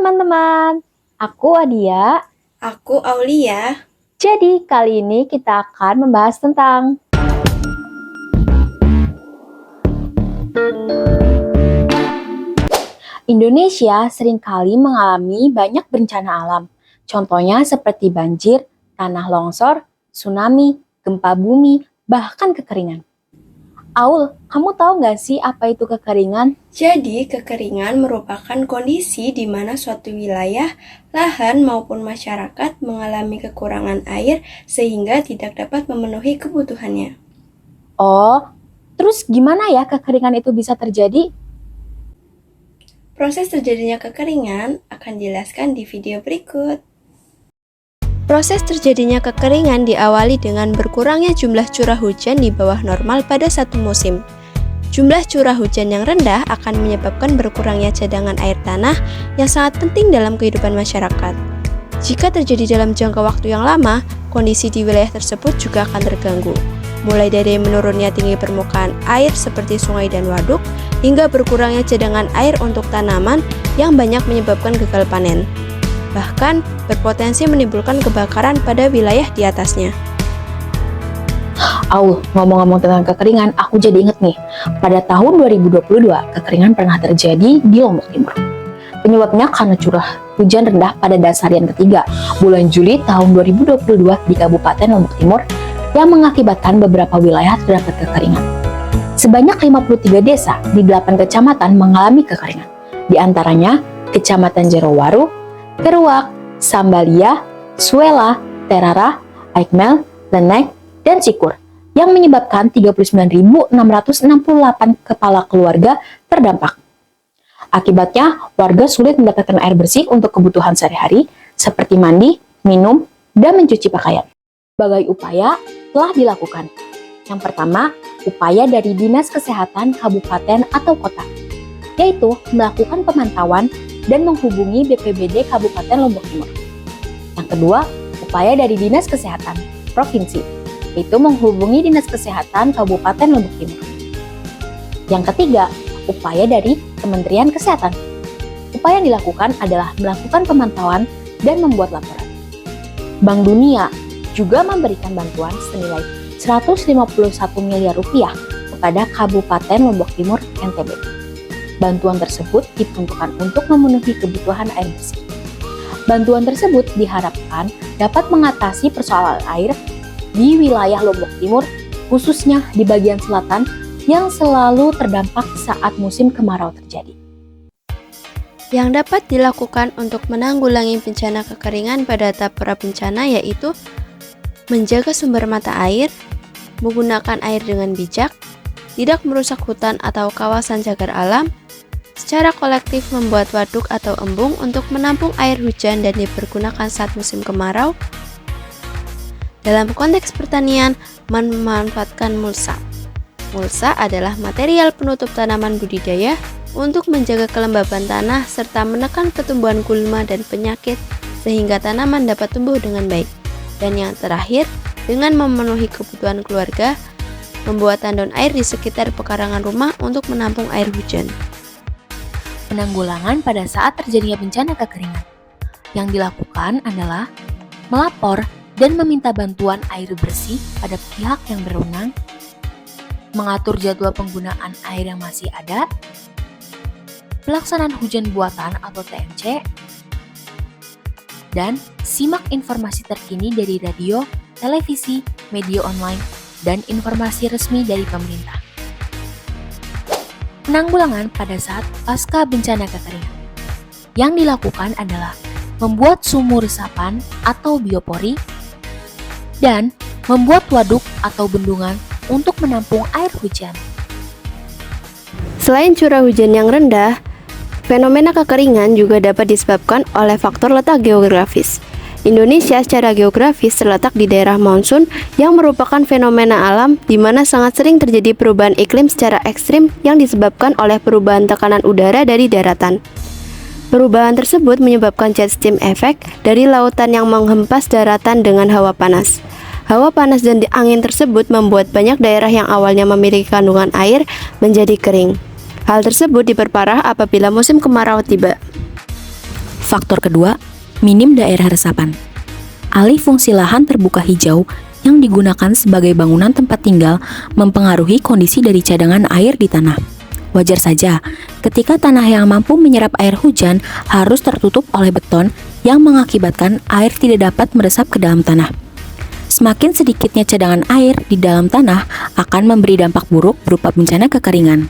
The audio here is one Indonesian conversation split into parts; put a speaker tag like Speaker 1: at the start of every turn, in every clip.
Speaker 1: teman-teman, aku Adia.
Speaker 2: Aku Aulia.
Speaker 1: Jadi kali ini kita akan membahas tentang Indonesia seringkali mengalami banyak bencana alam. Contohnya seperti banjir, tanah longsor, tsunami, gempa bumi, bahkan kekeringan. Aul, kamu tahu nggak sih apa itu kekeringan?
Speaker 2: Jadi, kekeringan merupakan kondisi di mana suatu wilayah, lahan maupun masyarakat mengalami kekurangan air sehingga tidak dapat memenuhi kebutuhannya.
Speaker 1: Oh, terus gimana ya kekeringan itu bisa terjadi?
Speaker 2: Proses terjadinya kekeringan akan dijelaskan di video berikut.
Speaker 3: Proses terjadinya kekeringan diawali dengan berkurangnya jumlah curah hujan di bawah normal pada satu musim. Jumlah curah hujan yang rendah akan menyebabkan berkurangnya cadangan air tanah yang sangat penting dalam kehidupan masyarakat. Jika terjadi dalam jangka waktu yang lama, kondisi di wilayah tersebut juga akan terganggu. Mulai dari menurunnya tinggi permukaan air seperti sungai dan waduk, hingga berkurangnya cadangan air untuk tanaman yang banyak menyebabkan gagal panen. Bahkan berpotensi menimbulkan kebakaran pada wilayah di atasnya.
Speaker 1: Aul, ngomong-ngomong tentang kekeringan, aku jadi inget nih, pada tahun 2022, kekeringan pernah terjadi di Lombok Timur. Penyebabnya karena curah hujan rendah pada dasarian ketiga, bulan Juli tahun 2022 di Kabupaten Lombok Timur, yang mengakibatkan beberapa wilayah terdapat kekeringan. Sebanyak 53 desa di 8 kecamatan mengalami kekeringan, di antaranya Kecamatan Jerowaru, Keruak, Sambalia, Suela, Terara, Aikmel, Lenek, dan Cikur, yang menyebabkan 39.668 kepala keluarga terdampak. Akibatnya, warga sulit mendapatkan air bersih untuk kebutuhan sehari-hari, seperti mandi, minum, dan mencuci pakaian. Berbagai upaya telah dilakukan. Yang pertama, upaya dari Dinas Kesehatan Kabupaten atau Kota, yaitu melakukan pemantauan dan menghubungi BPBD Kabupaten Lombok Timur. Yang kedua, upaya dari Dinas Kesehatan Provinsi, yaitu menghubungi Dinas Kesehatan Kabupaten Lombok Timur. Yang ketiga, upaya dari Kementerian Kesehatan. Upaya yang dilakukan adalah melakukan pemantauan dan membuat laporan. Bank Dunia juga memberikan bantuan senilai 151 miliar rupiah kepada Kabupaten Lombok Timur NTB. Bantuan tersebut diperuntukkan untuk memenuhi kebutuhan air bersih. Bantuan tersebut diharapkan dapat mengatasi persoalan air di wilayah Lombok Timur, khususnya di bagian selatan yang selalu terdampak saat musim kemarau terjadi.
Speaker 3: Yang dapat dilakukan untuk menanggulangi bencana kekeringan pada tahap prabencana yaitu menjaga sumber mata air, menggunakan air dengan bijak, tidak merusak hutan atau kawasan cagar alam, secara kolektif membuat waduk atau embung untuk menampung air hujan dan dipergunakan saat musim kemarau. Dalam konteks pertanian, memanfaatkan mulsa. Mulsa adalah material penutup tanaman budidaya untuk menjaga kelembaban tanah serta menekan pertumbuhan gulma dan penyakit sehingga tanaman dapat tumbuh dengan baik. Dan yang terakhir, dengan memenuhi kebutuhan keluarga, membuat tandon air di sekitar pekarangan rumah untuk menampung air hujan.
Speaker 1: Penanggulangan pada saat terjadinya bencana kekeringan yang dilakukan adalah melapor dan meminta bantuan air bersih pada pihak yang berwenang, mengatur jadwal penggunaan air yang masih ada, pelaksanaan hujan buatan atau TMC, dan simak informasi terkini dari radio, televisi, media online, dan informasi resmi dari pemerintah. Penanggulangan pada saat pasca bencana kekeringan yang dilakukan adalah membuat sumur resapan atau biopori dan membuat waduk atau bendungan untuk menampung air hujan.
Speaker 3: Selain curah hujan yang rendah, fenomena kekeringan juga dapat disebabkan oleh faktor letak geografis. Indonesia secara geografis terletak di daerah monsun yang merupakan fenomena alam di mana sangat sering terjadi perubahan iklim secara ekstrim yang disebabkan oleh perubahan tekanan udara dari daratan. Perubahan tersebut menyebabkan jet stream effect dari lautan yang menghempas daratan dengan hawa panas. Hawa panas dan angin tersebut membuat banyak daerah yang awalnya memiliki kandungan air menjadi kering. Hal tersebut diperparah apabila musim kemarau tiba.
Speaker 1: Faktor kedua, minim daerah resapan. Alih fungsi lahan terbuka hijau yang digunakan sebagai bangunan tempat tinggal mempengaruhi kondisi dari cadangan air di tanah. Wajar saja, ketika tanah yang mampu menyerap air hujan harus tertutup oleh beton yang mengakibatkan air tidak dapat meresap ke dalam tanah. Semakin sedikitnya cadangan air di dalam tanah akan memberi dampak buruk berupa bencana kekeringan.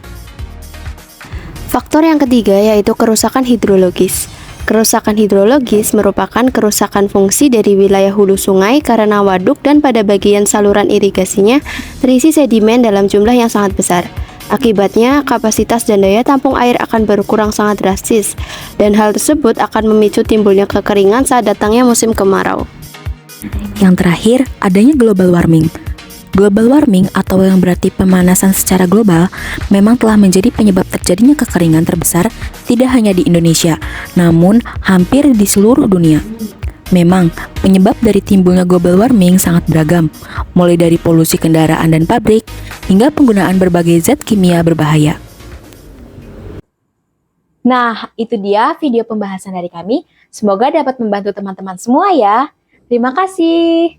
Speaker 3: Faktor yang ketiga yaitu kerusakan hidrologis. Kerusakan hidrologis merupakan kerusakan fungsi dari wilayah hulu sungai karena waduk dan pada bagian saluran irigasinya terisi sedimen dalam jumlah yang sangat besar. Akibatnya, kapasitas dan daya tampung air akan berkurang sangat drastis, dan hal tersebut akan memicu timbulnya kekeringan saat datangnya musim kemarau.
Speaker 1: Yang terakhir, adanya global warming. Global warming atau yang berarti pemanasan secara global memang telah menjadi penyebab terjadinya kekeringan terbesar tidak hanya di Indonesia, namun hampir di seluruh dunia. Memang, penyebab dari timbulnya global warming sangat beragam, mulai dari polusi kendaraan dan pabrik, hingga penggunaan berbagai zat kimia berbahaya. Nah, itu dia video pembahasan dari kami. Semoga dapat membantu teman-teman semua ya. Terima kasih.